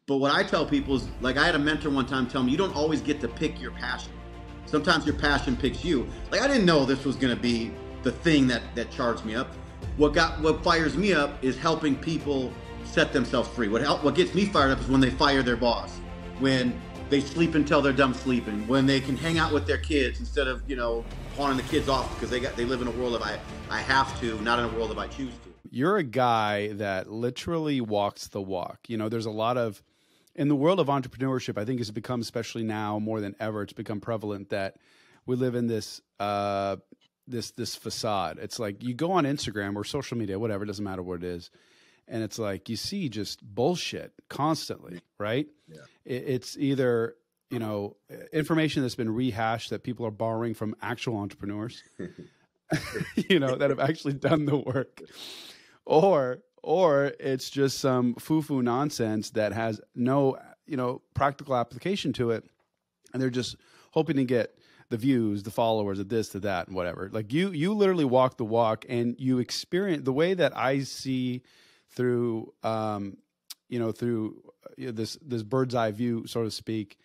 But what I tell people is, like, I had a mentor one time tell me, you don't always get to pick your passion. Sometimes your passion picks you. Like, I didn't know this was going to be the thing that charged me up. What fires me up is helping people set themselves free. What gets me fired up is when they fire their boss, when they sleep until they're done sleeping, when they can hang out with their kids instead of, pawning the kids off because they live in a world of I have to, not in a world of I choose to. You're a guy that literally walks the walk. There's a lot of, in the world of entrepreneurship, I think it's become, especially now more than ever, it's become prevalent that we live in this this facade. It's like you go on Instagram or social media, whatever, it doesn't matter what it is, and it's like you see just bullshit constantly, right? Yeah. It's either information that's been rehashed that people are borrowing from actual entrepreneurs, that have actually done the work, or it's just some foo-foo nonsense that has no, practical application to it. And they're just hoping to get the views, the followers, the this, the that, and whatever. Like you literally walk the walk, and you experience the way that I see through, this bird's eye view, so to speak,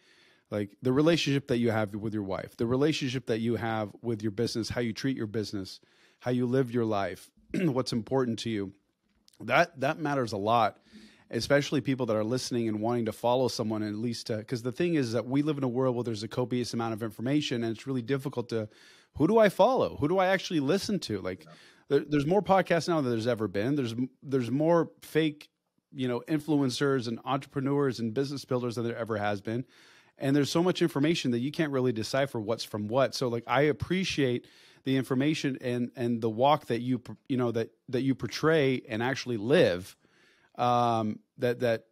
like the relationship that you have with your wife, the relationship that you have with your business, how you treat your business, how you live your life, what's important to you. That matters a lot, especially people that are listening and wanting to follow someone, at least because the thing is that we live in a world where there's a copious amount of information, and it's really difficult to, who do I follow? Who do I actually listen to? Like there's more podcasts now than there's ever been. There's more fake, influencers and entrepreneurs and business builders than there ever has been. And there's so much information that you can't really decipher what's from what. So like, I appreciate the information and the walk that you portray and actually live, that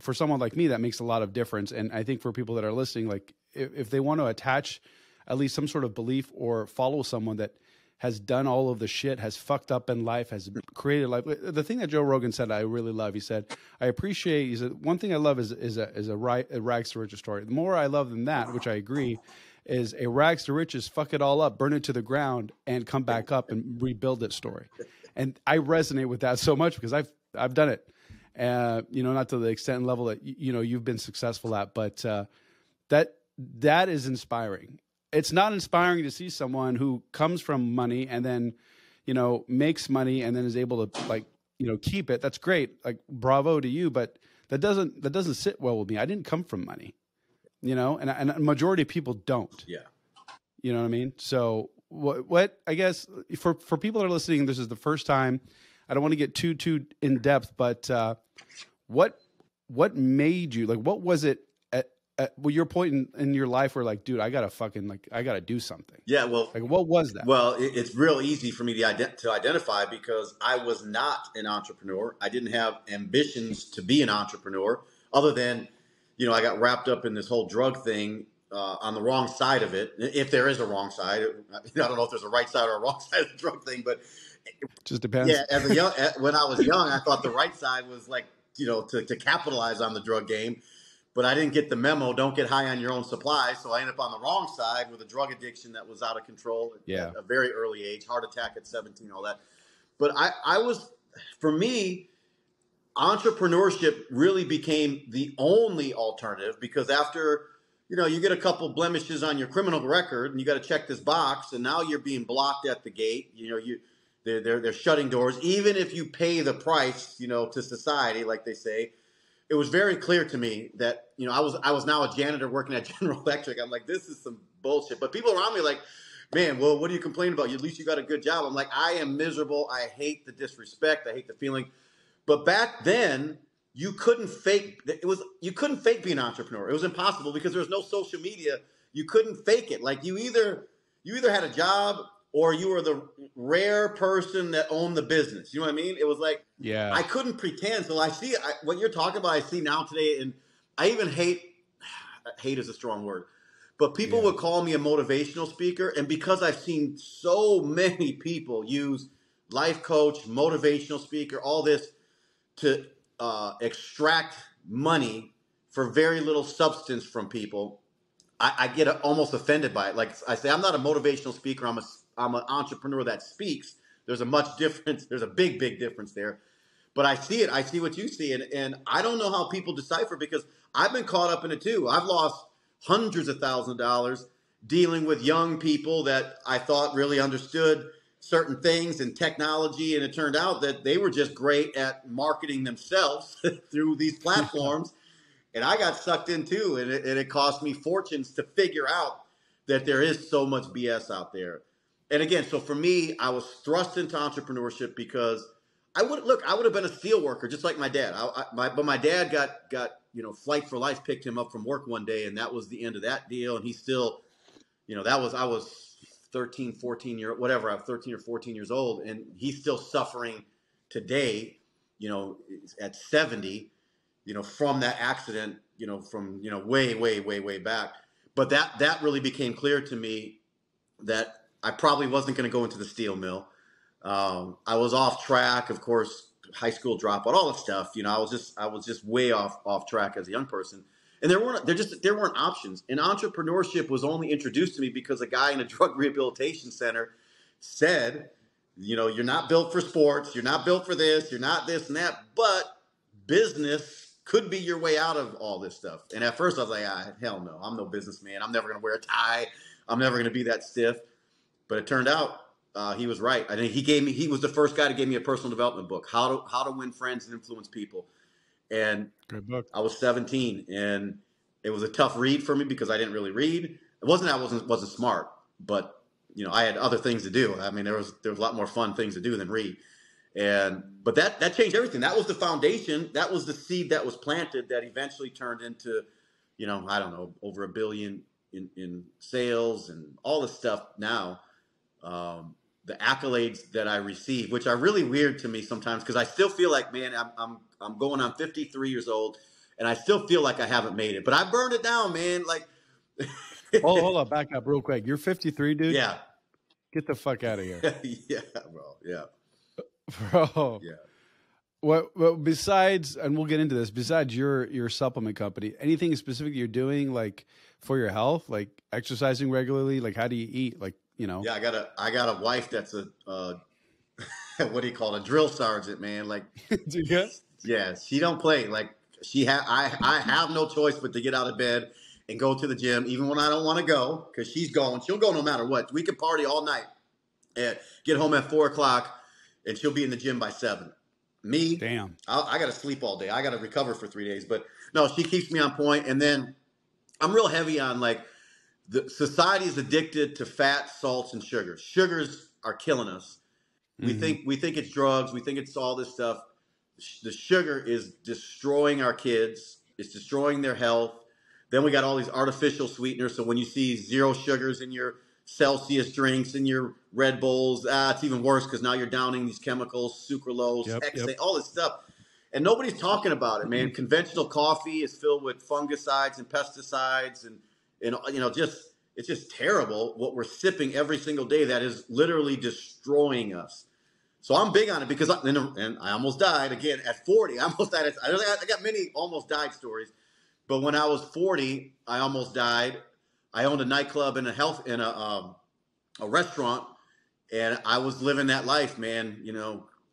for someone like me, that makes a lot of difference. And I think for people that are listening, like if they want to attach at least some sort of belief or follow someone that has done all of the shit, has fucked up in life, has created life. The thing that Joe Rogan said, I really love. He said, he said, one thing I love is a rags to riches story. The more I love than that, which I agree, is a rags to riches, fuck it all up, burn it to the ground, and come back up and rebuild it story. And I resonate with that so much because I've done it. Not to the extent and level that you've been successful at, but that is inspiring. It's not inspiring to see someone who comes from money and then, makes money and then is able to keep it. That's great. Like, bravo to you, but that doesn't sit well with me. I didn't come from money, and a majority of people don't. Yeah. You know what I mean? So what I guess for people that are listening, this is the first time. I don't want to get too in depth, but what made you, like, what was it at your point in your life where, like, dude, I gotta do something? Yeah. Well, like, what was that? Well, it's real easy for me to identify because I was not an entrepreneur. I didn't have ambitions to be an entrepreneur other than, I got wrapped up in this whole drug thing on the wrong side of it. If there is a wrong side, I don't know if there's a right side or a wrong side of the drug thing, but just depends. Yeah. When I was young, I thought the right side was like, to capitalize on the drug game. But I didn't get the memo, don't get high on your own supply. So I ended up on the wrong side with a drug addiction that was out of control at a very early age, heart attack at 17, all that. But for me, entrepreneurship really became the only alternative because after, you get a couple blemishes on your criminal record and you got to check this box and now you're being blocked at the gate. They're shutting doors. Even if you pay the price, to society, like they say. It was very clear to me that, I was now a janitor working at General Electric. I'm like, this is some bullshit. But people around me like, man, well, what are you complaining about? At least you got a good job. I'm like, I am miserable. I hate the disrespect. I hate the feeling. But back then, you couldn't fake being an entrepreneur. It was impossible because there was no social media. You couldn't fake it. Like you either had a job or you were the rare person that owned the business. You know what I mean? It was like, yeah, I couldn't pretend. So I see what you're talking about. I see now today, and I even hate is a strong word, but people would call me a motivational speaker. And because I've seen so many people use life coach, motivational speaker, all this to extract money for very little substance from people, I get almost offended by it. Like I say, I'm not a motivational speaker. I'm an entrepreneur that speaks. There's a big difference there. but I see it. I see what you see. And I don't know how people decipher, because I've been caught up in it too. I've lost hundreds of thousands of dollars dealing with young people that I thought really understood certain things in technology. And it turned out that they were just great at marketing themselves through these platforms. And I got sucked in too. And it cost me fortunes to figure out that there is so much BS out there. And again, so for me, I was thrust into entrepreneurship because I would have been a steel worker just like my dad. But my dad got Flight for Life picked him up from work one day, and that was the end of that deal. And he still, I was 13, 14 year whatever. I was 13 or 14 years old, and he's still suffering today. At 70, from that accident. From way back. But that really became clear to me that I probably wasn't going to go into the steel mill. I was off track, of course, high school dropout, all that stuff. I was just way off track as a young person. And there weren't options. And entrepreneurship was only introduced to me because a guy in a drug rehabilitation center said, you're not built for sports, you're not built for this, you're not this and that, but business could be your way out of all this stuff. And at first I was like, hell no, I'm no businessman. I'm never going to wear a tie. I'm never going to be that stiff. But it turned out he was right. I think he was the first guy to give me a personal development book, How to Win Friends and Influence People. And good book. I was 17, and it was a tough read for me because I didn't really read. It wasn't that I wasn't smart, but I had other things to do. I mean, there was a lot more fun things to do than read. But that changed everything. That was the foundation. That was the seed that was planted that eventually turned into, I don't know, over $1 billion in sales and all this stuff now. The accolades that I receive, which are really weird to me sometimes, because I still feel like, man, I'm going on 53 years old, and I still feel like I haven't made it. But I burned it down, man. Like, hold on, back up real quick. You're 53, dude. Yeah. Get the fuck out of here. Yeah, bro. Yeah. Bro. Yeah. Well, besides, and we'll get into this, besides your supplement company, anything specific you're doing like for your health, like exercising regularly? Like, how do you eat? Like, Yeah, I got a wife that's a what do you call it? A drill sergeant, man. Like, yeah, she don't play. Like, I have no choice but to get out of bed and go to the gym, even when I don't want to go, because she's going. She'll go no matter what. We could party all night and get home at 4:00, and she'll be in the gym by 7. Me, damn, I got to sleep all day. I got to recover for 3 days. But no, she keeps me on point. And then I'm real heavy on, like, the society is addicted to fat, salts, and sugars. Sugars are killing us. We think it's drugs. We think it's all this stuff. The sugar is destroying our kids. It's destroying their health. Then we got all these artificial sweeteners. So when you see 0 sugars in your Celsius drinks and your Red Bulls, it's even worse because now you're downing these chemicals, sucralose, hexane, all this stuff. And nobody's talking about it, man. Conventional coffee is filled with fungicides and pesticides, and it's just terrible what we're sipping every single day that is literally destroying us. So I'm big on it because and I almost died again at 40. I almost died. I got many almost died stories, but when I was 40, I almost died. I owned a nightclub and a restaurant, and I was living that life, man.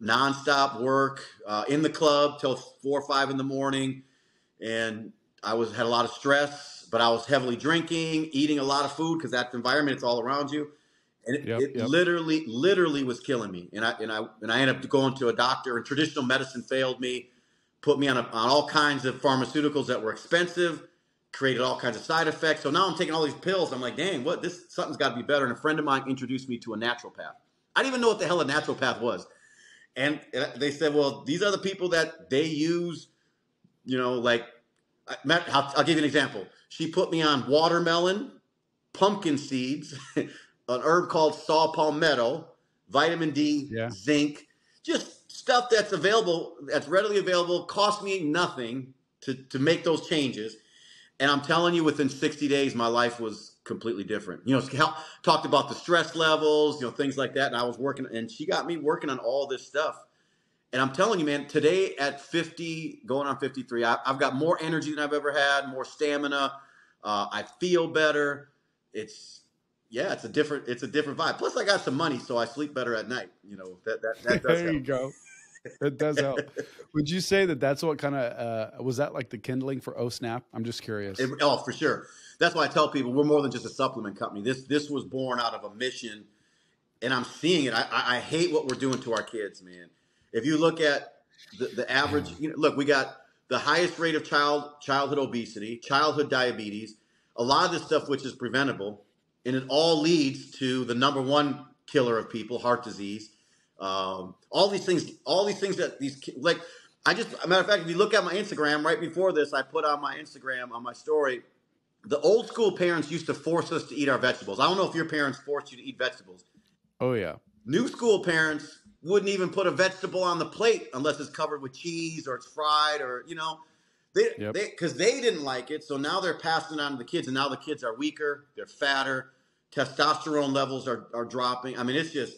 Nonstop work in the club till 4 or 5 in the morning, and I had a lot of stress, but I was heavily drinking, eating a lot of food because that environment, it's all around you. And it literally was killing me. And I ended up going to a doctor, and traditional medicine failed me, put me on all kinds of pharmaceuticals that were expensive, created all kinds of side effects. So now I'm taking all these pills. I'm like, dang, something's got to be better. And a friend of mine introduced me to a naturopath. I didn't even know what the hell a naturopath was. And they said, well, these are the people that they use, like, I'll give you an example. She put me on watermelon, pumpkin seeds, an herb called saw palmetto, vitamin D, zinc, just stuff that's available, that's readily available, cost me nothing to make those changes. And I'm telling you, within 60 days, my life was completely different. Talked about the stress levels, things like that. And I was working, and she got me working on all this stuff. And I'm telling you, man, today at 50, going on 53, I've got more energy than I've ever had, more stamina. I feel better. It's a different vibe. Plus, I got some money, so I sleep better at night. That does there help. you go. It does help. Would you say that that's what kind of was that like the kindling for Oh Snap? I'm just curious. Oh, for sure. That's why I tell people we're more than just a supplement company. This was born out of a mission, and I'm seeing it. I hate what we're doing to our kids, man. If you look at the average, look, we got the highest rate of childhood obesity, childhood diabetes, a lot of this stuff which is preventable, and it all leads to the number one killer of people, heart disease. All these things that like, a matter of fact, if you look at my Instagram right before this, I put on my Instagram on my story, the old school parents used to force us to eat our vegetables. I don't know if your parents forced you to eat vegetables. Oh yeah. New school parents wouldn't even put a vegetable on the plate unless it's covered with cheese or it's fried or, because they didn't like it. So now they're passing it on to the kids, and now the kids are weaker, they're fatter, testosterone levels are dropping. I mean, it's just,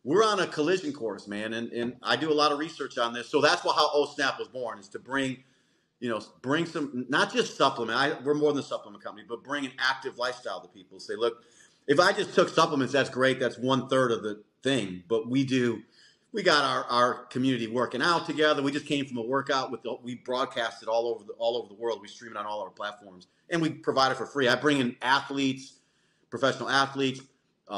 we're on a collision course, man. And I do a lot of research on this. So that's how Oh Snap was born, is to bring some, not just supplement. We're more than a supplement company, but bring an active lifestyle to people. Say, look, if I just took supplements, that's great. That's 1/3 of the thing. But we got our community working out together. We just came from a workout we broadcast it all over the world. We stream it on all our platforms, and we provide it for free. I bring in athletes, professional athletes,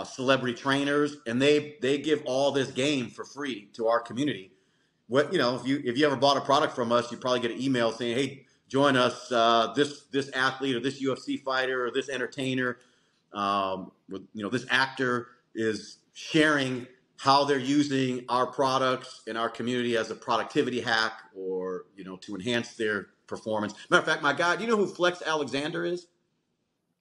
celebrity trainers, and they give all this game for free to our community. If you ever bought a product from us, you probably get an email saying, "Hey, join us. This athlete or this UFC fighter or this entertainer, this actor is sharing how they're using our products in our community as a productivity hack or to enhance their performance." Matter of fact, my guy, do you know who Flex Alexander is?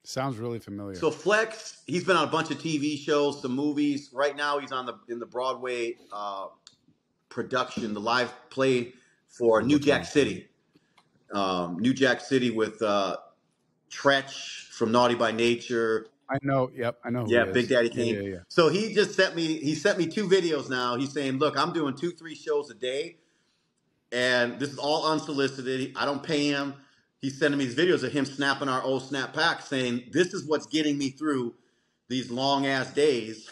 Sounds really familiar. So Flex, he's been on a bunch of TV shows, some movies. Right now, he's in the Broadway production, the live play for New Jack City. New Jack City with Tretch from Naughty by Nature. I know. Yep, I know. Yeah, Big Daddy Kane. Yeah. So he just sent me 2 videos now. He's saying, "Look, I'm doing 2-3 shows a day, and this is all unsolicited. I don't pay him." He's sending me these videos of him snapping our old snap pack, saying, "This is what's getting me through these long ass days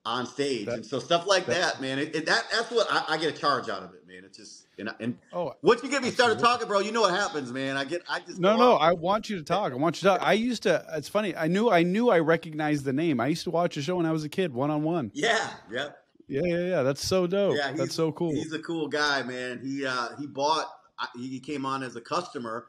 on stage." And so stuff like that, man. That's what I get a charge out of it, man. It's just once you get me started talking, bro, you know what happens, man. I want you to talk. I used to. It's funny. I knew I recognized the name. I used to watch a show when I was a kid, One on One. Yeah. Yeah. That's so dope. Yeah, that's so cool. He's a cool guy, man. He came on as a customer.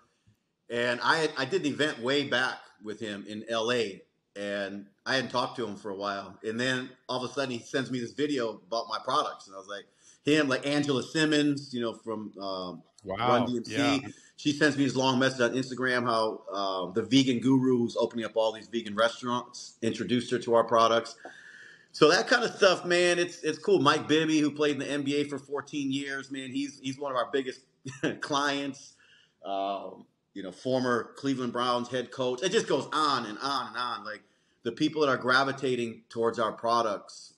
And I did an event way back with him in LA, and I hadn't talked to him for a while. And then all of a sudden he sends me this video about my products. And I was like Angela Simmons, from Run DMC. Yeah. She sends me this long message on Instagram how the vegan guru who's opening up all these vegan restaurants introduced her to our products. So that kind of stuff, man, it's cool. Mike Bibby, who played in the NBA for 14 years, man, he's one of our biggest clients. Former Cleveland Browns head coach. It just goes on and on and on. Like, the people that are gravitating towards our products.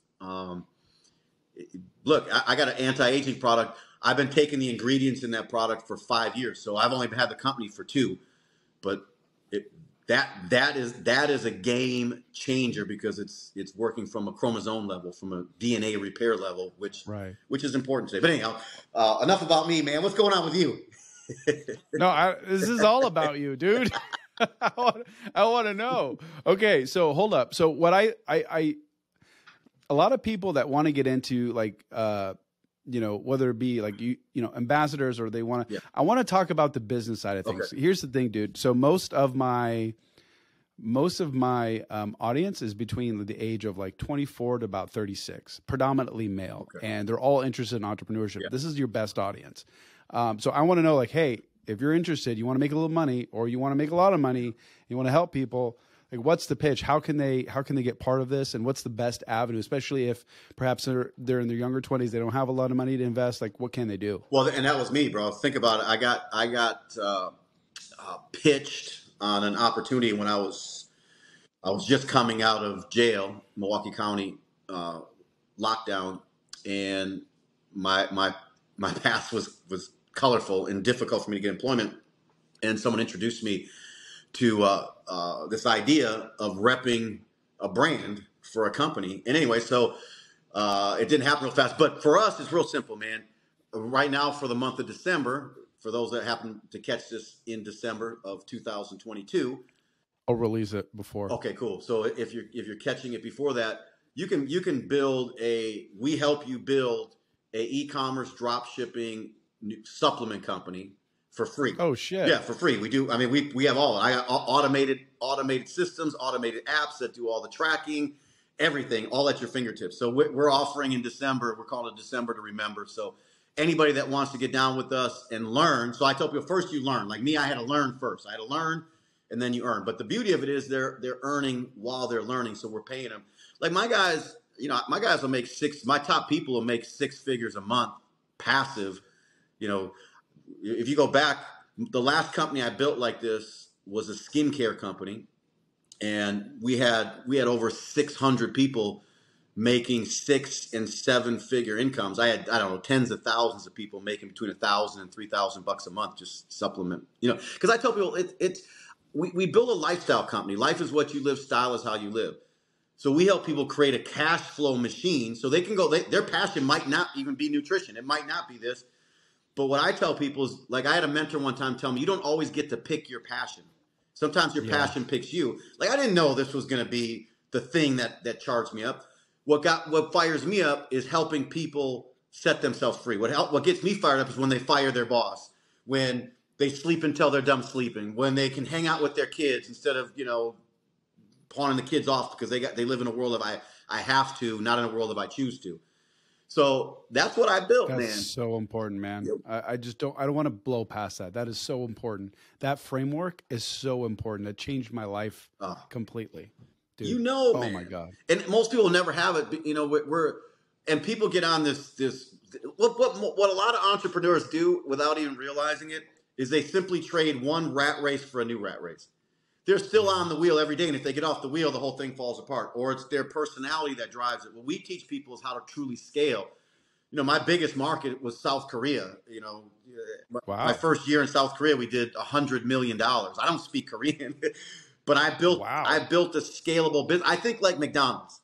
Look, I got an anti-aging product. I've been taking the ingredients in that product for 5 years, so I've only had the company for 2. But that is a game changer because it's working from a chromosome level, from a DNA repair level, which is important today. But anyhow, enough about me, man. What's going on with you? No, this is all about you, dude. I want to know. Okay, so hold up. So what I a lot of people that want to get into whether it be like ambassadors or they want to. Yeah. I want to talk about the business side of things. Okay. Here's the thing, dude. So most of my audience is between the age of 24 to about 36, predominantly male, and they're all interested in entrepreneurship. Yeah. This is your best audience. So I want to know, hey, if you're interested, you want to make a little money or you want to make a lot of money, you want to help people, what's the pitch? How can they get part of this? And what's the best avenue, especially if perhaps they're in their younger 20s, they don't have a lot of money to invest? What can they do? Well, and that was me, bro. Think about it. I got pitched on an opportunity when I was just coming out of jail, Milwaukee County lockdown, and my path was colorful and difficult for me to get employment. And someone introduced me to this idea of repping a brand for a company. And anyway, so it didn't happen real fast. But for us, it's real simple, man. right now for the month of December, for those that happen to catch this in December of 2022. I'll release it before. Okay, cool. So if you're catching it before that, you can build we help you build a e-commerce drop shipping supplement company for free. Oh shit. Yeah, for free. We do. I mean, we have all. I got automated systems, automated apps that do all the tracking, everything, all at your fingertips. So we're offering in December. We're calling it December to Remember. So anybody that wants to get down with us and learn. So I tell people first you learn. Like me, I had to learn first. I had to learn, and then you earn. But the beauty of it is they're earning while they're learning. So we're paying them. Like my guys, my guys will make my top people will make 6 figures a month passive. If you go back, the last company I built like this was a skincare company, and we had over 600 people making 6 and 7 figure incomes. I had, I don't know, tens of thousands of people making between $1,000 and $3,000 a month, just supplement, because I tell people we build a lifestyle company. Life is what you live. Style is how you live. So we help people create a cash flow machine so they can go, their passion might not even be nutrition. It might not be this. But what I tell people is, like, I had a mentor one time tell me, you don't always get to pick your passion. Sometimes your passion picks you. Like, I didn't know this was going to be the thing that charged me up. What fires me up is helping people set themselves free. What gets me fired up is when they fire their boss, when they sleep until they're done sleeping, when they can hang out with their kids instead of, pawning the kids off because they live in a world of I have to, not in a world of I choose to. So that's what I built, man. That's so important, man. Yep. I don't want to blow past that. That is so important. That framework is so important. It changed my life completely. Dude. Man. Oh my God. And most people never have it. And people get on this, what a lot of entrepreneurs do without even realizing it is they simply trade one rat race for a new rat race. They're still on the wheel every day, and if they get off the wheel, the whole thing falls apart, or it's their personality that drives it. What we teach people is how to truly scale. My biggest market was South Korea. My first year in South Korea, we did $100 million. I don't speak Korean, but I built a scalable business. I think like McDonald's.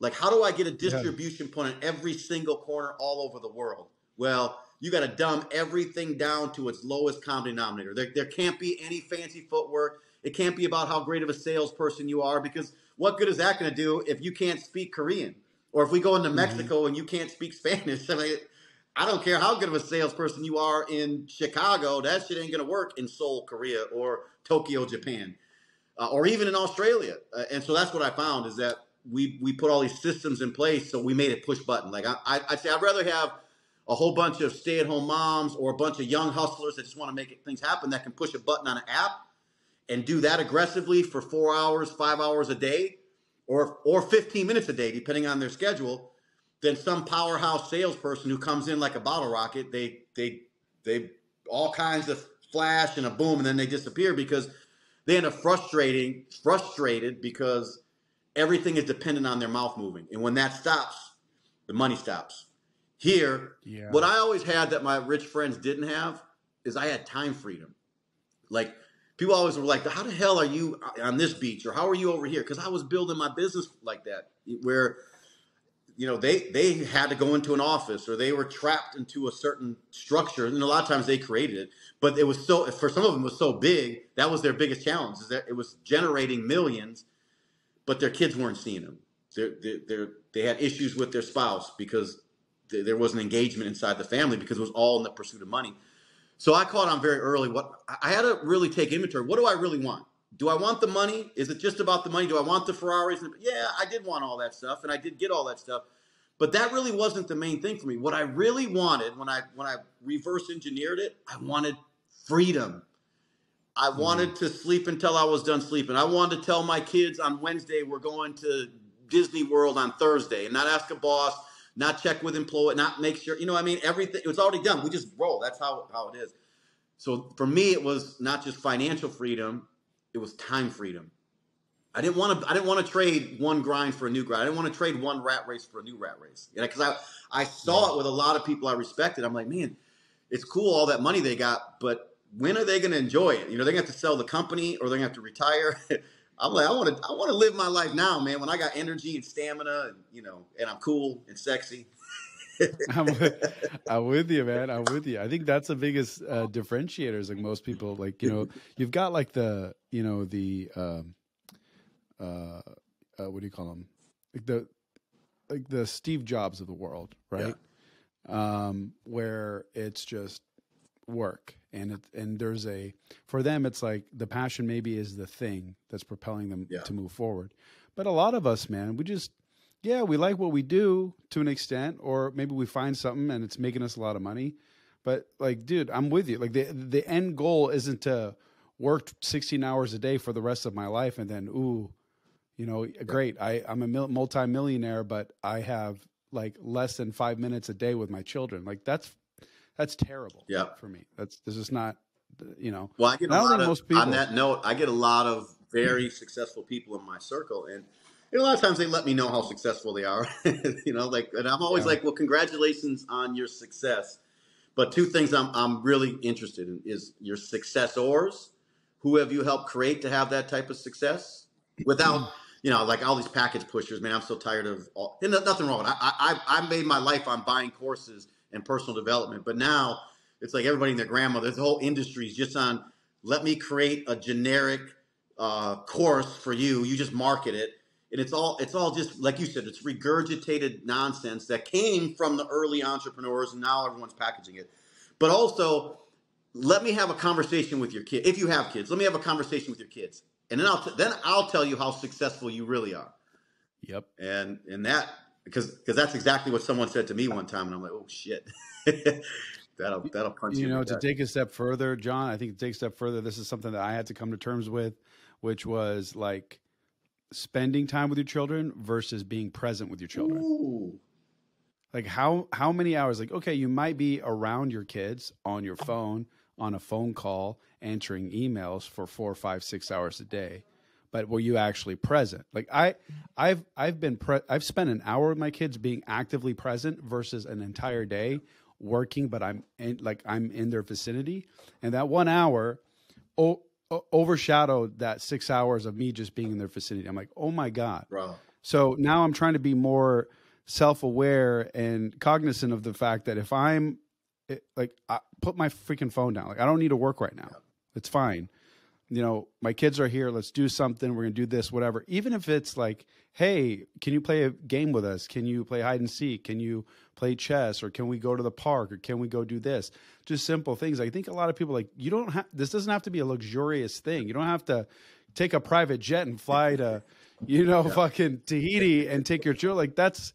Like, how do I get a distribution point in every single corner all over the world? Well, you got to dumb everything down to its lowest common denominator. There can't be any fancy footwork. It can't be about how great of a salesperson you are, because what good is that going to do if you can't speak Korean? Or if we go into Mexico and you can't speak Spanish? I mean, I don't care how good of a salesperson you are in Chicago. That shit ain't going to work in Seoul, Korea, or Tokyo, Japan, or even in Australia. And so that's what I found is that we put all these systems in place, so we made it push button. Like I'd say I'd rather have a whole bunch of stay-at-home moms or a bunch of young hustlers that just want to make things happen that can push a button on an app and do that aggressively for 4 hours, 5 hours a day, or 15 minutes a day, depending on their schedule, than some powerhouse salesperson who comes in like a bottle rocket. They all kinds of flash and a boom, and then they disappear because they end up frustrated because everything is dependent on their mouth moving. And when that stops, the money stops. Here, what I always had that my rich friends didn't have is I had time freedom. Like, people always were like, how the hell are you on this beach? Or how are you over here? Because I was building my business like that, where, they had to go into an office or they were trapped into a certain structure. And a lot of times they created it. But it was for some of them, it was so big, that was their biggest challenge, is that it was generating millions, but their kids weren't seeing them. They had issues with their spouse because there was an engagement inside the family because it was all in the pursuit of money. So I caught on very early. I had to really take inventory. What do I really want? Do I want the money? Is it just about the money? Do I want the Ferraris? Yeah, I did want all that stuff, and I did get all that stuff. But that really wasn't the main thing for me. What I really wanted when I reverse engineered it, I wanted freedom. I wanted to sleep until I was done sleeping. I wanted to tell my kids on Wednesday we're going to Disney World on Thursday, and not ask a boss, not check with employee, not make sure, everything, it was already done. We just roll. That's how it is. So for me, it was not just financial freedom, it was time freedom. I didn't want to trade one grind for a new grind. I didn't want to trade one rat race for a new rat race. Because I saw it with a lot of people I respected. I'm like, man, it's cool, all that money they got, but when are they going to enjoy it? They're going to have to sell the company or they're going to have to retire. I'm like, I want to live my life now, man, when I got energy and stamina and I'm cool and sexy. I'm with, I'm with you, man. I'm with you. I think that's the biggest differentiators. Like most people, like, you've got like what do you call them? Like the Steve Jobs of the world, Yeah. right? Where it's just work, and there's for them, it's like the passion maybe is the thing that's propelling them Yeah. to move forward. But a lot of us, man, we like what we do to an extent, or maybe we find something and it's making us a lot of money. But like, dude, I'm with you. Like the end goal isn't to work 16 hours a day for the rest of my life and then, ooh, great. I'm a multi-millionaire, but I have like less than 5 minutes a day with my children. Like that's terrible Yeah. for me. This is not, Well, I get and a I don't lot think of, most on people, that note, I get a lot of very successful people in my circle. And a lot of times they let me know how successful they are, and I'm always yeah, like, well, congratulations on your success. But two things I'm really interested in is your successors. Who have you helped create to have that type of success? Without, like all these package pushers, man, I'm so tired of all, and nothing wrong with it. I made my life on buying courses and personal development, but now it's like everybody and their grandmother, the whole industry is just on, let me create a generic course for you. You just market it. And it's all just, like you said, it's regurgitated nonsense that came from the early entrepreneurs, and now everyone's packaging it. But also, let me have a conversation with your kid. If you have kids, let me have a conversation with your kids, and then I'll tell you how successful you really are. yep. And that, because that's exactly what someone said to me one time, and I'm like, oh shit, that'll punch you in the To gut. take a step further, John, I think to take a step further, this is something that I had to come to terms with, which was like spending time with your children versus being present with your children. Ooh. Like how many hours, like, okay, you might be around your kids on your phone, on a phone call, answering emails for 4, 5, 6 hours a day. But were you actually present? Like I've spent an hour with my kids being actively present versus an entire day working, but I'm in their vicinity, and that 1 hour overshadowed that 6 hours of me just being in their vicinity. I'm like, oh my God. Bro. So now I'm trying to be more self-aware and cognizant of the fact that if I put my freaking phone down, like I don't need to work right now. It's fine. My kids are here. Let's do something. We're going to do this, whatever. Even if it's like, hey, can you play a game with us? Can you play hide and seek? Can you play chess? Or can we go to the park? Or can we go do this? Just simple things. I think a lot of people this doesn't have to be a luxurious thing. You don't have to take a private jet and fly to, fucking Tahiti and take your children. Like that's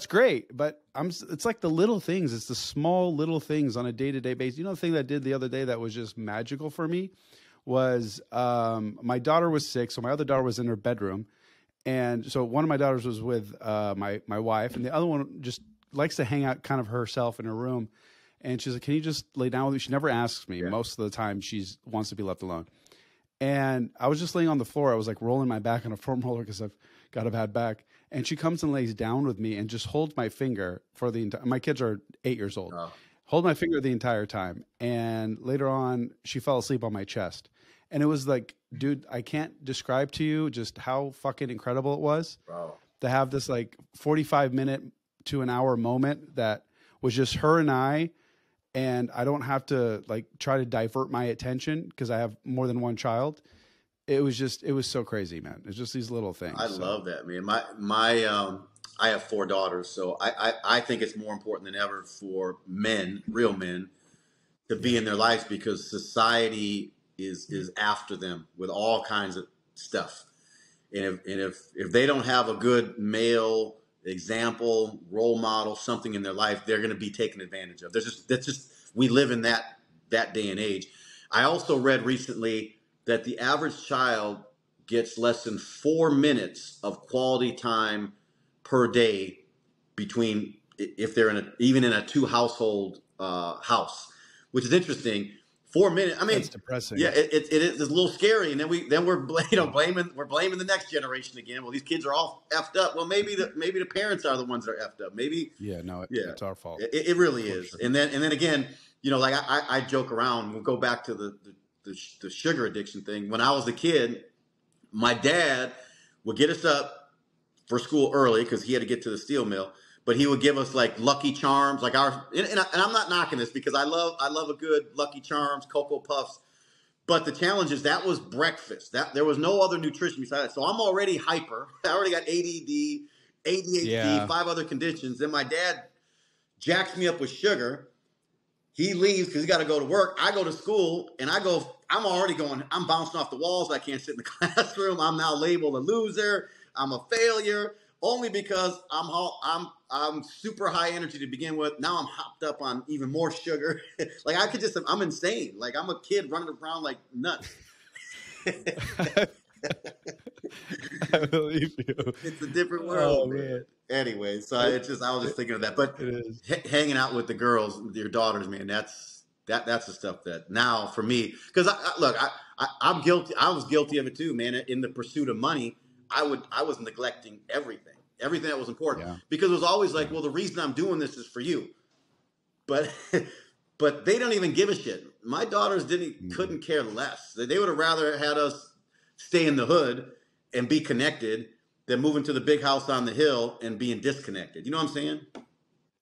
great. But it's like the little things. It's the small little things on a day-to-day basis. The thing that I did the other day that was just magical for me was my daughter was sick, so my other daughter was in her bedroom, and so one of my daughters was with my wife, and the other one just likes to hang out kind of herself in her room. And she's like, "Can you just lay down with me?" She never asks me. Yeah. Most of the time, she wants to be left alone. And I was just laying on the floor. I was like rolling my back on a foam roller because I've got a bad back. And she comes and lays down with me and just holds my finger for the entire. My kids are 8 years old. Oh. Hold my finger the entire time. And later on, she fell asleep on my chest. And it was like, dude, I can't describe to you just how fucking incredible it was. Wow. To have this like 45-minute to an hour moment that was just her and I don't have to like try to divert my attention because I have more than one child. It was so crazy, man. It's just these little things. I love that, man. I have 4 daughters, so I think it's more important than ever for men, real men, to be in their lives, because society is after them with all kinds of stuff. And if they don't have a good male example, role model, something in their life, they're going to be taken advantage of. We live in that day and age. I also read recently that the average child gets less than 4 minutes of quality time per day between, if they're even in a 2-household house, which is interesting. 4 minutes. I mean, that's depressing. Yeah, it is a little scary. And then we're blaming the next generation again. Well, these kids are all effed up. Well, maybe the parents are the ones that are effed up. Maybe. Yeah, no, it's our fault. It really is. Sure. And then again, like I joke around. We'll go back to the sugar addiction thing. When I was a kid, my dad would get us up for school early because he had to get to the steel mill. but he would give us like Lucky Charms, like and I'm not knocking this because I love a good Lucky Charms, Cocoa Puffs. But the challenge is that was breakfast. That there was no other nutrition besides that. So I'm already hyper. I already got ADD, ADHD, 5 other conditions. Then my dad jacks me up with sugar. He leaves because he got to go to work. I go to school and I'm already going, I'm bouncing off the walls. I can't sit in the classroom. I'm now labeled a loser. I'm a failure only because I'm super high energy to begin with. Now I'm hopped up on even more sugar. Like I'm insane. Like I'm a kid running around like nuts. I believe you. It's a different world, man. Anyway, so I was just thinking of that. But hanging out with the girls, with your daughters, man, that's the stuff that now for me, because I'm guilty. I was guilty of it too, man. In the pursuit of money, I was neglecting everything that was important, because it was always like, well, the reason I'm doing this is for you, but they don't even give a shit. My daughters couldn't care less. They would have rather had us stay in the hood and be connected than moving to the big house on the hill and being disconnected. You know what I'm saying?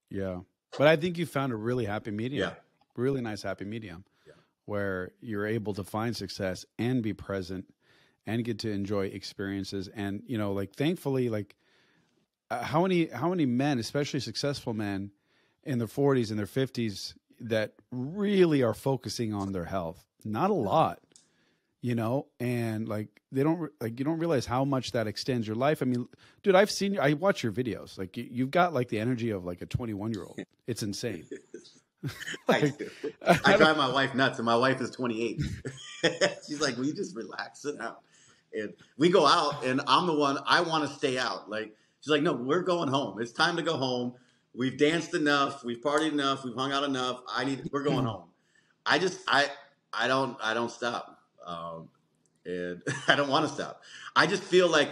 Yeah. But I think you found a really happy medium. Yeah. Really nice happy medium where you're able to find success and be present and get to enjoy experiences. And, you know, like thankfully, like how many men, especially successful men in their 40s and their 50s, that really are focusing on their health? Not a lot. You know, and like you don't realize how much that extends your life. I mean, dude, I watch your videos. Like you've got like the energy of like a 21-year-old. It's insane. Like, I drive my wife nuts, and my wife is 28. She's like, "Will you just relax, sit down?" And we go out, and I'm the one, I want to stay out. Like she's like, "No, we're going home. It's time to go home. We've danced enough. We've partied enough. We've hung out enough. We're going home." I don't stop. And I don't want to stop. I just feel like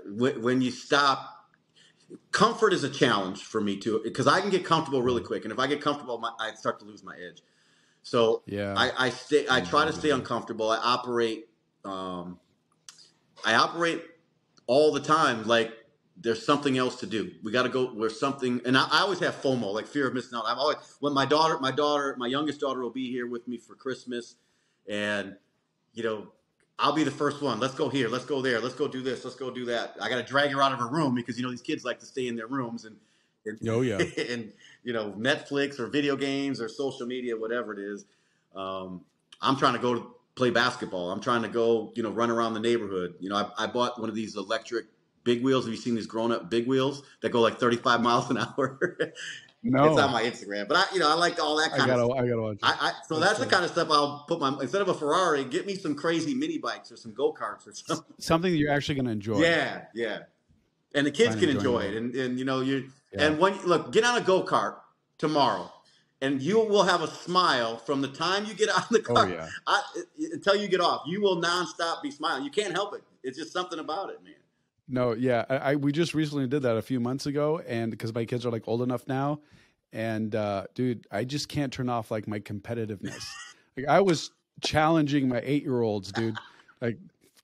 when you stop, comfort is a challenge for me too, because I can get comfortable really quick. And if I get comfortable, I start to lose my edge. So I try to stay uncomfortable. I operate all the time like there's something else to do. We got to go where something, and I always have FOMO, like fear of missing out. When my youngest daughter will be here with me for Christmas, and you know, I'll be the first one. Let's go here. Let's go there. Let's go do this. Let's go do that. I got to drag her out of her room because, you know, these kids like to stay in their rooms and and, you know, Netflix or video games or social media, whatever it is. I'm trying to go to play basketball. I'm trying to go, you know, run around the neighborhood. You know, I bought one of these electric big wheels. Have you seen these grown up big wheels that go like 35 miles an hour? No, it's on my Instagram, but I like all that kind of stuff. I gotta watch it. So that's the kind of stuff I'll put instead of a Ferrari, get me some crazy mini bikes or some go-karts or something. Something that you're actually going to enjoy. Yeah. And the kids can enjoy it. And you know, and get on a go-kart tomorrow and you will have a smile from the time you get out of the car until you get off. You will nonstop be smiling. You can't help it. It's just something about it, man. No, we just recently did that a few months ago, and because my kids are like old enough now, and dude, I just can't turn off like my competitiveness. Like I was challenging my 8-year-olds, dude,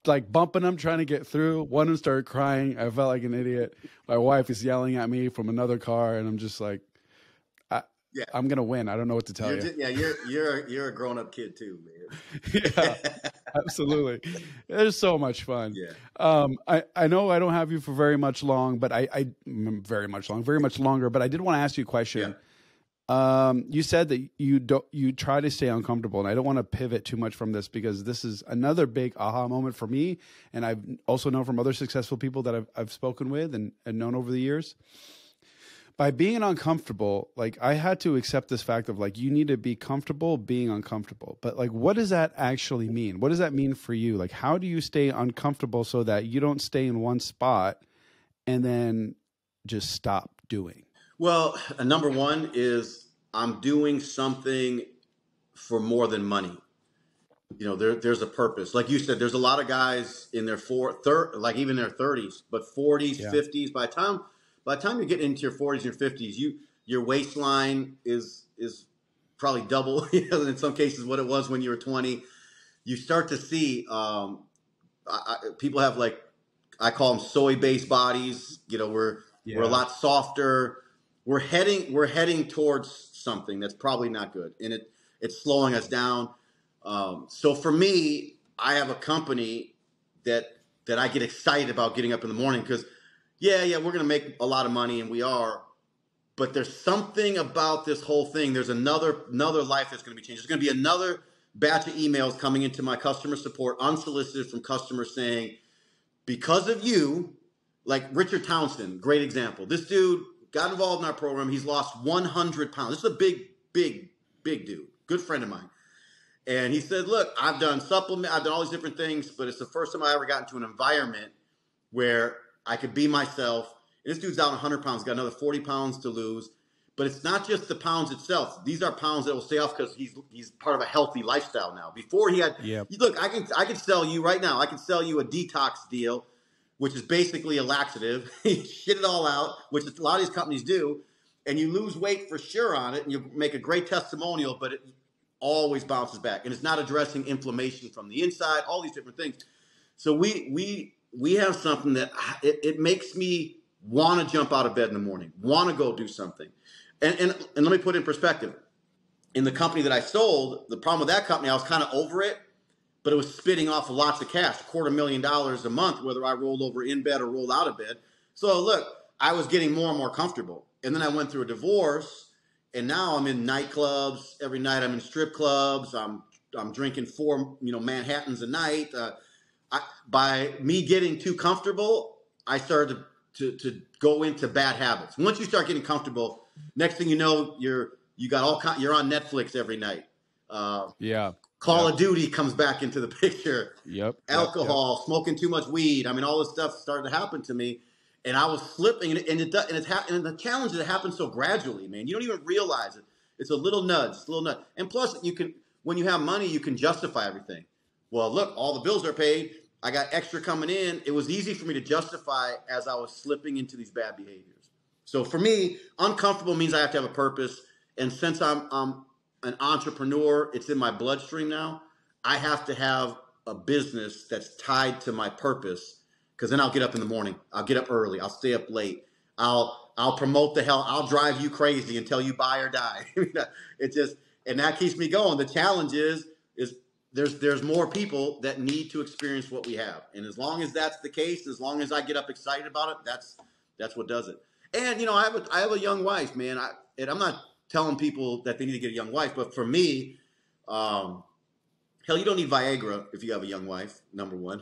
like bumping them, trying to get through. One of them started crying. I felt like an idiot. My wife is yelling at me from another car, and I'm just like, I'm gonna win. I don't know what to tell you. You're a grown up kid too, man. Yeah, absolutely. It's so much fun. Yeah. I know I don't have you for very much longer, but I very much longer. But I did want to ask you a question. Yeah. You said that you try to stay uncomfortable, and I don't want to pivot too much from this because this is another big aha moment for me, and I've also known from other successful people that I've spoken with and known over the years. By being uncomfortable, like I had to accept this fact of like, you need to be comfortable being uncomfortable. But like, what does that actually mean? What does that mean for you? Like, how do you stay uncomfortable so that you don't stay in one spot and then just stop doing? Well, number one is I'm doing something for more than money. You know, there's a purpose. Like you said, there's a lot of guys in their even their 30s, but 40s, 50s. By the time you get into your 40s and your 50s, your waistline is probably double, in some cases, what it was when you were 20. You start to see people have like, I call them soy-based bodies, where We're a Yeah. lot softer. We're heading towards something that's probably not good, and it's slowing us down. So for me, I have a company that I get excited about getting up in the morning because, yeah, we're going to make a lot of money, and we are. But there's something about this whole thing. There's another life that's going to be changed. There's going to be another batch of emails coming into my customer support, unsolicited, from customers saying, because of you, like Richard Townsend, great example. This dude got involved in our program. He's lost 100 pounds. This is a big dude, good friend of mine. And he said, look, I've done I've done all these different things, but it's the first time I ever got into an environment where I could be myself. And this dude's down 100 pounds, got another 40 pounds to lose. But it's not just the pounds itself. These are pounds that will stay off because he's part of a healthy lifestyle now. Before he had, Yep. look, I can sell you right now. I can sell you a detox deal, which is basically a laxative. You shit it all out, which a lot of these companies do, and you lose weight for sure on it, and you make a great testimonial, but it always bounces back, and it's not addressing inflammation from the inside. All these different things. So we have something that it makes me want to jump out of bed in the morning, want to go do something. And let me put it in perspective. In the company that I sold, the problem with that company, I was kind of over it, but it was spitting off lots of cash, $250,000 a month, whether I rolled over in bed or rolled out of bed. So look, I was getting more and more comfortable. And then I went through a divorce, and now I'm in nightclubs every night. I'm in strip clubs. I'm drinking 4 Manhattans a night. By me getting too comfortable, I started to go into bad habits. Once you start getting comfortable, next thing you know, you're on Netflix every night. Yeah. Call of Duty comes back into the picture. Yep. Alcohol, smoking too much weed. I mean, all this stuff started to happen to me, and I was slipping. And the challenge is it happens so gradually, man. You don't even realize it. It's a little nudge. And plus, when you have money, you can justify everything. Well, look, all the bills are paid. I got extra coming in. It was easy for me to justify as I was slipping into these bad behaviors. So for me, uncomfortable means I have to have a purpose. And since I'm an entrepreneur, it's in my bloodstream now. I have to have a business that's tied to my purpose, because then I'll get up in the morning. I'll get up early. I'll stay up late. I'll promote the hell. I'll drive you crazy until you buy or die. And that keeps me going. The challenge is there's more people that need to experience what we have. And as long as that's the case, as long as I get up excited about it, that's what does it. And, I have a young wife, man. And I'm not telling people that they need to get a young wife, but for me, hell, you don't need Viagra if you have a young wife, number one.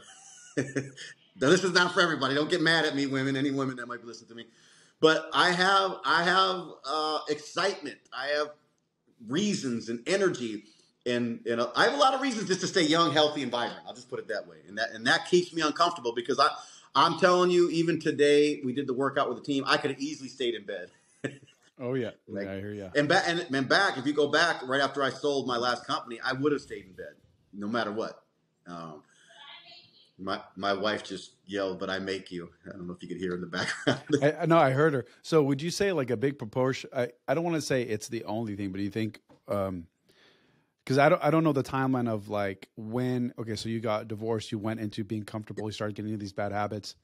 Now, this is not for everybody. Don't get mad at me, women, any women that might be listening to me. But I have excitement. I have reasons and energy. And I have a lot of reasons just to stay young, healthy, and vibrant. I'll just put it that way. And that keeps me uncomfortable, because I'm telling you, even today, we did the workout with the team. I could have easily stayed in bed. Oh yeah. I hear you. And back, if you go back right after I sold my last company, I would have stayed in bed, no matter what. My wife just yelled, "But I make you." I don't know if you could hear her in the background. No, I heard her. So would you say like a big proportion? I don't want to say it's the only thing, but do you think? Because I don't know the timeline of like when. Okay, so you got divorced, you went into being comfortable, you started getting into these bad habits,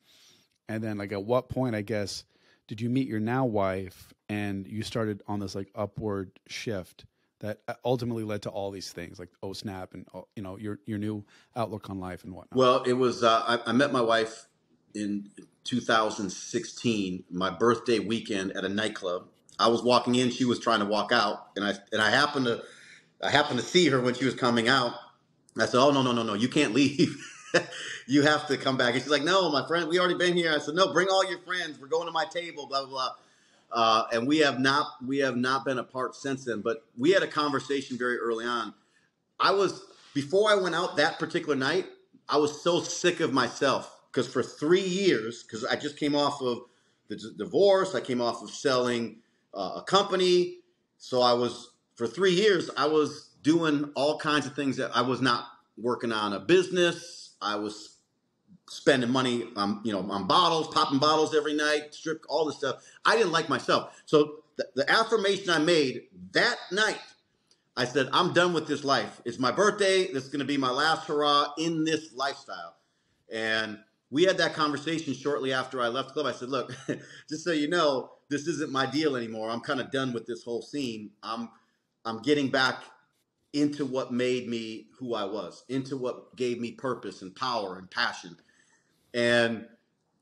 and then like at what point, I guess, did you meet your now wife and you started on this like upward shift that ultimately led to all these things like oh snap and your new outlook on life and whatnot? Well, it was I met my wife in 2016, my birthday weekend at a nightclub. I was walking in, she was trying to walk out, and I happened to see her when she was coming out. I said, "Oh, no, you can't leave. You have to come back." And she's like, "No, my friend, we already been here." I said, "No, bring all your friends. We're going to my table, blah, blah, blah." And we have not been apart since then. But we had a conversation very early on. Before I went out that particular night, I was so sick of myself, because for 3 years, because I just came off of the divorce, I came off of selling a company. So for 3 years, I was doing all kinds of things that I was not working on a business. I was spending money on bottles, popping bottles every night, strip, all this stuff. I didn't like myself. So the affirmation I made that night, I said, I'm done with this life. It's my birthday. This is going to be my last hurrah in this lifestyle. And we had that conversation shortly after I left the club. I said, look, just so you know, this isn't my deal anymore. I'm kind of done with this whole scene. I'm getting back into what made me who I was, into what gave me purpose and power and passion. And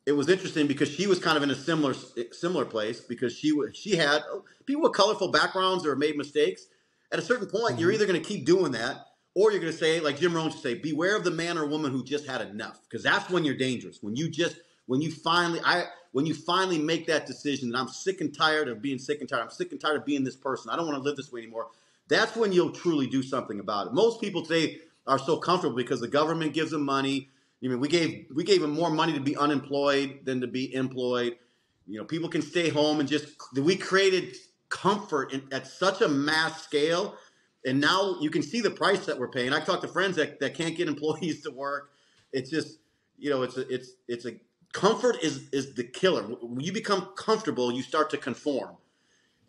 it was interesting because she was kind of in a similar place, because she had people with colorful backgrounds or made mistakes. At a certain point, you're either going to keep doing that, or you're going to say, like Jim Rohn used to say, beware of the man or woman who just had enough, because that's when you're dangerous. When you finally make that decision that I'm sick and tired of being sick and tired. I'm sick and tired of being this person. I don't want to live this way anymore. That's when you'll truly do something about it. Most people today are so comfortable because the government gives them money. I mean, we gave them more money to be unemployed than to be employed. People can stay home, and we created comfort at such a mass scale. And now you can see the price that we're paying. I talk to friends that can't get employees to work. It's just, it's a comfort is the killer. When you become comfortable, you start to conform.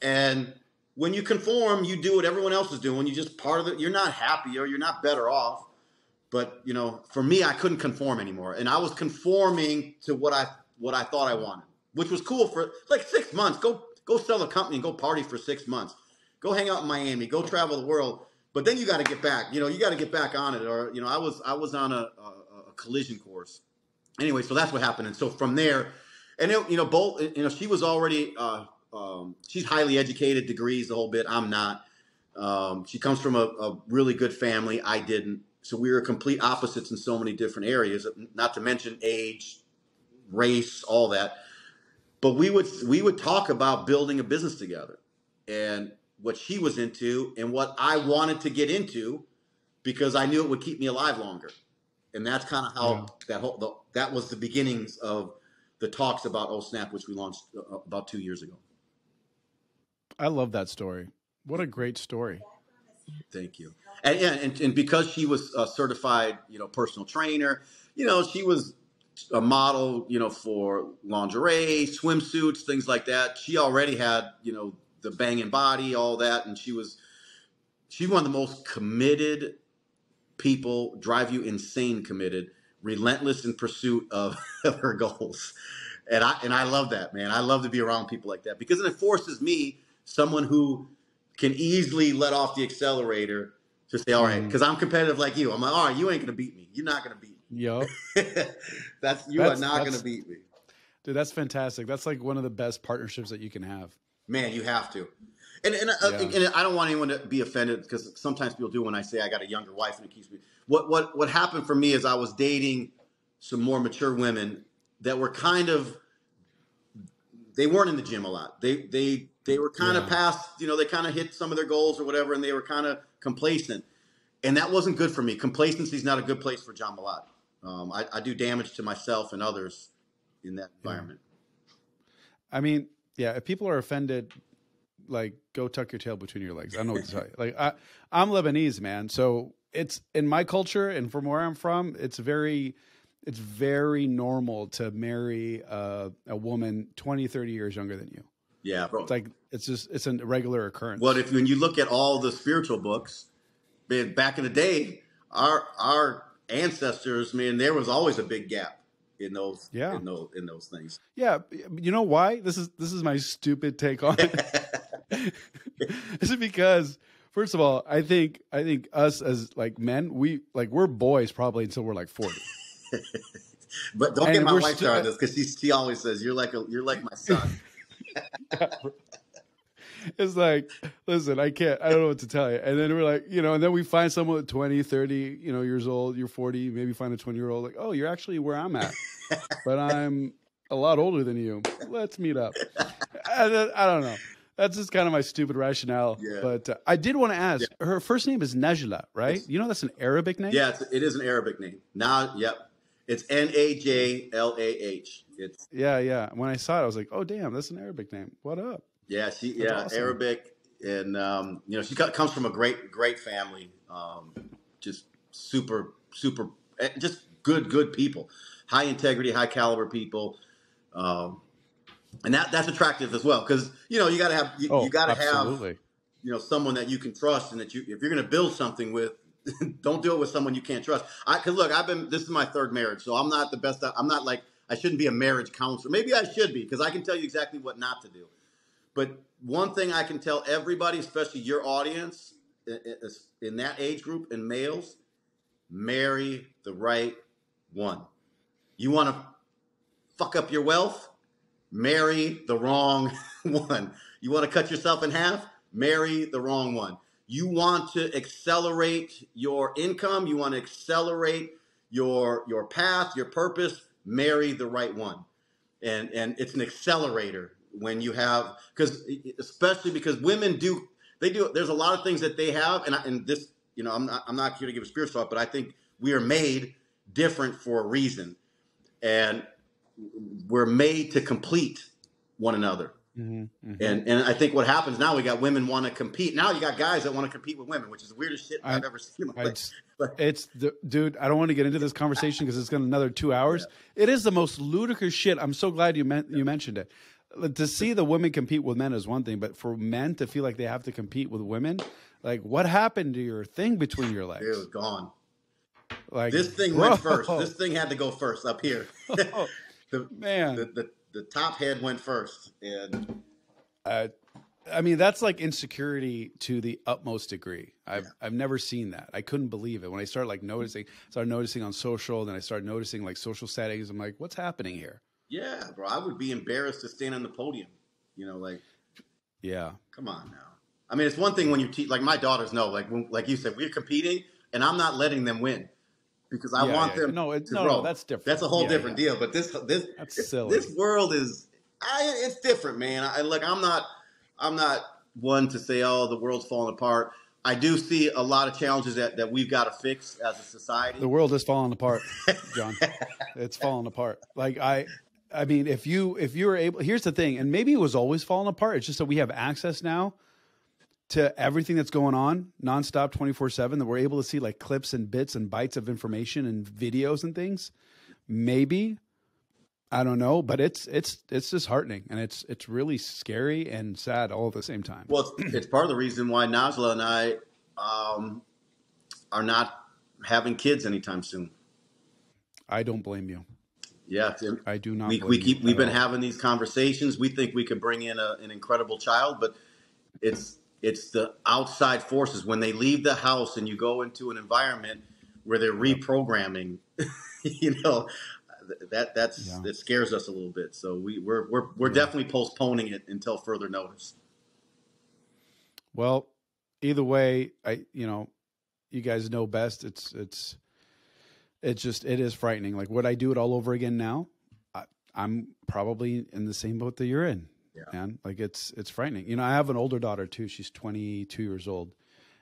And when you conform, you do what everyone else is doing. You just part of it. You're not happy, or you're not better off. But, for me, I couldn't conform anymore. And I was conforming to what I thought I wanted, which was cool for like 6 months. Go sell a company and go party for 6 months. Go hang out in Miami, go travel the world. But then you got to get back, you got to get back on it. Or, I was on a collision course. Anyway, so that's what happened. And so from there, and she was already, she's highly educated, degrees, the whole bit. I'm not. She comes from a really good family. I didn't. So we were complete opposites in so many different areas, not to mention age, race, all that. But we would talk about building a business together, and what she was into and what I wanted to get into, because I knew it would keep me alive longer. And that's kind of how that was the beginnings of the talks about Oh Snap, which we launched about 2 years ago. I love that story. What a great story. Thank you. And because she was a certified, personal trainer, she was a model, for lingerie, swimsuits, things like that. She already had, the banging body, all that. And she's one of the most committed people, drive you insane committed, relentless in pursuit of her goals. And I love that, man. I love to be around people like that, because it forces me, someone who can easily let off the accelerator, to say, all right, because I'm competitive like you. I'm like, all right, you ain't going to beat me. You're not going to beat me. Yo, you are not going to beat me. Dude, that's fantastic. That's like one of the best partnerships that you can have. Man, you have to. And I don't want anyone to be offended, because sometimes people do when I say I got a younger wife and it keeps me. What happened for me is I was dating some more mature women that were they weren't in the gym a lot. They were kind of past, they kind of hit some of their goals or whatever, and they were kind of complacent. And that wasn't good for me. Complacency is not a good place for John Malott. I do damage to myself and others in that environment. I mean, yeah, if people are offended, like, go tuck your tail between your legs. I don't know what to tell you. Like, I'm Lebanese, man. So it's in my culture, and from where I'm from, it's very normal to marry a woman 20, 30 years younger than you. Yeah, bro. It's like, it's a regular occurrence. Well, when you look at all the spiritual books, man, back in the day, our ancestors, man, there was always a big gap in those things. Yeah, you know why? This is my stupid take on it. This is because, first of all, I think us as like men, we're boys probably until we're like 40. But don't get my wife started this, because she always says you're like my son. It's like, listen, I don't know what to tell you. And then we're like, and then we find someone with 20, 30, years old, you're 40, maybe find a 20-year-old, like, oh, you're actually where I'm at, but I'm a lot older than you. Let's meet up. I don't know. That's just kind of my stupid rationale. Yeah. But I did want to ask, her first name is Najla, right? Yes. That's an Arabic name? Yeah, it is an Arabic name. Now, yep. It's Najlah. Yeah. When I saw it, I was like, oh, damn, that's an Arabic name. What up? Yeah, awesome. Arabic, and she comes from a great family, just super, just good people, high integrity, high caliber people, and that's attractive as well, because you gotta have you gotta have someone that you can trust, and that if you're gonna build something with, Don't do it with someone you can't trust. Cause look, this is my third marriage, so I'm not the best. I'm not like, I shouldn't be a marriage counselor. Maybe I should be, because I can tell you exactly what not to do. But one thing I can tell everybody, especially your audience in that age group and males, marry the right one. You want to fuck up your wealth? Marry the wrong one. You want to cut yourself in half? Marry the wrong one. You want to accelerate your income? You want to accelerate your path, your purpose? Marry the right one. And it's an accelerator when you have, especially because women do, there's a lot of things that they have, and this, I'm not here to give a spiritual talk, but I think we are made different for a reason. And we're made to complete one another. Mm-hmm, mm-hmm. And I think what happens now, we got women want to compete. Now you got guys that want to compete with women, which is the weirdest shit I've ever seen. Dude, I don't want to get into this conversation because it's going to another 2 hours. Yeah. It is the most ludicrous shit. I'm so glad you mentioned it. To see the women compete with men is one thing, but for men to feel like they have to compete with women, like, what happened to your thing between your legs? It was gone. Like, this thing went first. This thing had to go first up here. The top head went first, and I mean, that's like insecurity to the utmost degree. I've never seen that. I couldn't believe it when I started noticing on social. Then I started noticing like social settings. I'm like, what's happening here? Yeah, bro. I would be embarrassed to stand on the podium. Yeah. Come on now. I mean, it's one thing when you teach. Like my daughters know. Like you said, we're competing, and I'm not letting them win. Because I want them to grow. No, that's different. That's a whole different deal. But that's silly. This world is, it's different, man. I'm not one to say, oh, the world's falling apart. I do see a lot of challenges that we've got to fix as a society. The world is falling apart, John. It's falling apart. Like I mean, if you were able, here's the thing, and maybe it was always falling apart. It's just that we have access now to everything that's going on nonstop 24/7, that we're able to see like clips and bits and bytes of information and videos and things. Maybe, I don't know, but it's disheartening, and it's really scary and sad all at the same time. Well, it's part of the reason why Najla and I are not having kids anytime soon. I don't blame you. Yeah, I do not. We've been having these conversations. We think we could bring in an incredible child, but it's the outside forces. When they leave the house and you go into an environment where they're reprogramming, that scares us a little bit. So we're definitely postponing it until further notice. Well, either way, you guys know best. It is frightening. Like, would I do it all over again now? I'm probably in the same boat that you're in. Yeah. Man, like it's frightening. I have an older daughter too. She's 22 years old.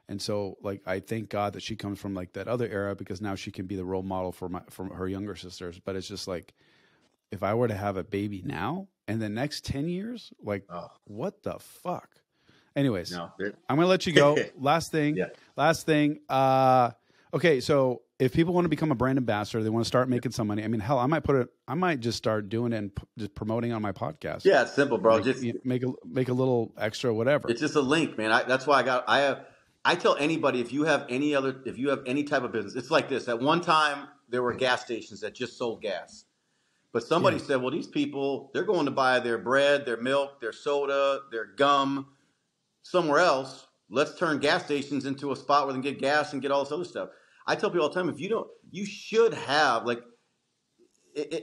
And so like, I thank God that she comes from like that other era, because now she can be the role model for her younger sisters. But it's just like, if I were to have a baby now and the next 10 years, like what the fuck? Anyways, I'm going to let you go. Last thing. Okay. So if people want to become a brand ambassador, they want to start making some money. I mean, hell, I might just start doing it and just promoting on my podcast. Yeah, it's simple, bro. Just make a little extra, whatever. It's just a link, man. That's why I tell anybody, if you have any type of business, it's like this. At one time, there were gas stations that just sold gas. But somebody said, well, these people, they're going to buy their bread, their milk, their soda, their gum somewhere else. Let's turn gas stations into a spot where they can get gas and get all this other stuff. I tell people all the time, you should have, like,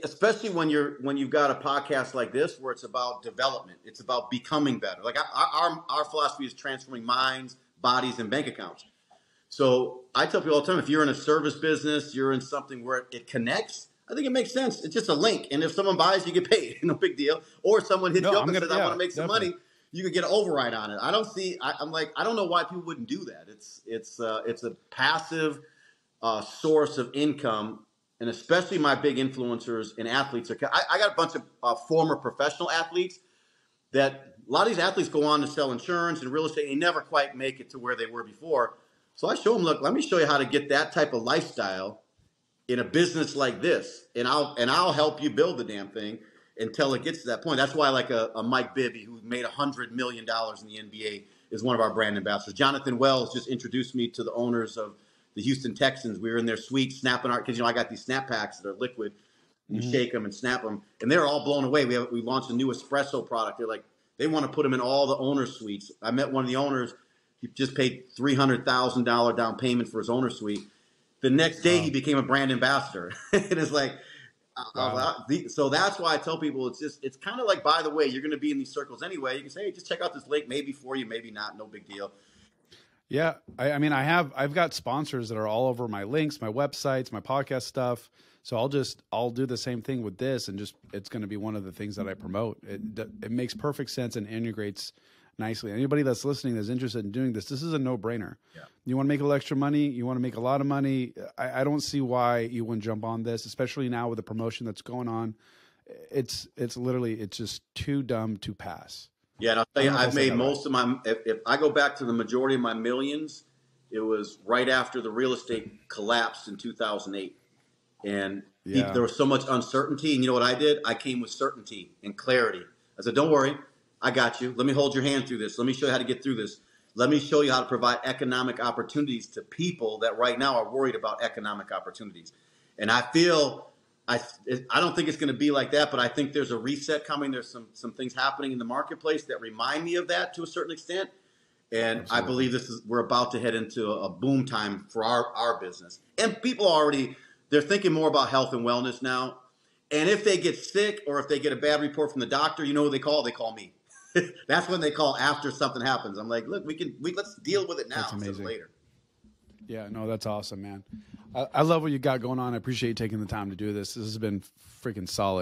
especially when you've got a podcast like this where it's about development, it's about becoming better. Like our philosophy is transforming minds, bodies, and bank accounts. So I tell people all the time, if you're in a service business, you're in something where it connects, I think it makes sense. It's just a link. And if someone buys, you get paid. No big deal. Or someone hits you up and says, I want to make some money. You could get an override on it. I don't know why people wouldn't do that. It's a passive source of income, and especially my big influencers and athletes. I got a bunch of former professional athletes that a lot of these athletes go on to sell insurance and real estate, and they never quite make it to where they were before. So I show them, look, let me show you how to get that type of lifestyle in a business like this, and I'll help you build the damn thing until it gets to that point. That's why like a Mike Bibby, who made $100 million in the NBA, is one of our brand ambassadors. Jonathan Wells just introduced me to the owners of the Houston Texans. We were in their suite snapping our, because I got these snap packs that are liquid. You shake them and snap them, and they're all blown away. We launched a new espresso product. They're like, they want to put them in all the owner suites. I met one of the owners. He just paid $300,000 down payment for his owner suite. The next day, he became a brand ambassador. And it's like, so that's why I tell people it's kind of like, by the way, you're going to be in these circles anyway. You can say, hey, just check out this link, maybe for you, maybe not, no big deal. Yeah, I mean, I've got sponsors that are all over my links, my websites, my podcast stuff. So I'll do the same thing with this, and it's going to be one of the things that I promote. It makes perfect sense and integrates nicely. Anybody that's listening that's interested in doing this is a no-brainer. Yeah. You want to make a little extra money, you want to make a lot of money. I don't see why you wouldn't jump on this, especially now with the promotion that's going on. It's just too dumb to pass. Yeah, and I'll tell you, I've made most of my. If I go back to the majority of my millions, it was right after the real estate collapsed in 2008. And there was so much uncertainty. And you know what I did? I came with certainty and clarity. I said, don't worry. I got you. Let me hold your hand through this. Let me show you how to get through this. Let me show you how to provide economic opportunities to people that right now are worried about economic opportunities. And I feel, I don't think it's going to be like that, but I think there's a reset coming. There's some things happening in the marketplace that remind me of that to a certain extent. And absolutely. I believe we're about to head into a boom time for our business. And people they're thinking more about health and wellness now. And if they get sick or if they get a bad report from the doctor, you know who they call? They call me. That's when they call after something happens. I'm like, look, let's deal with it now instead of later. Yeah, no, that's awesome, man. I love what you got going on. I appreciate you taking the time to do this. This has been freaking solid.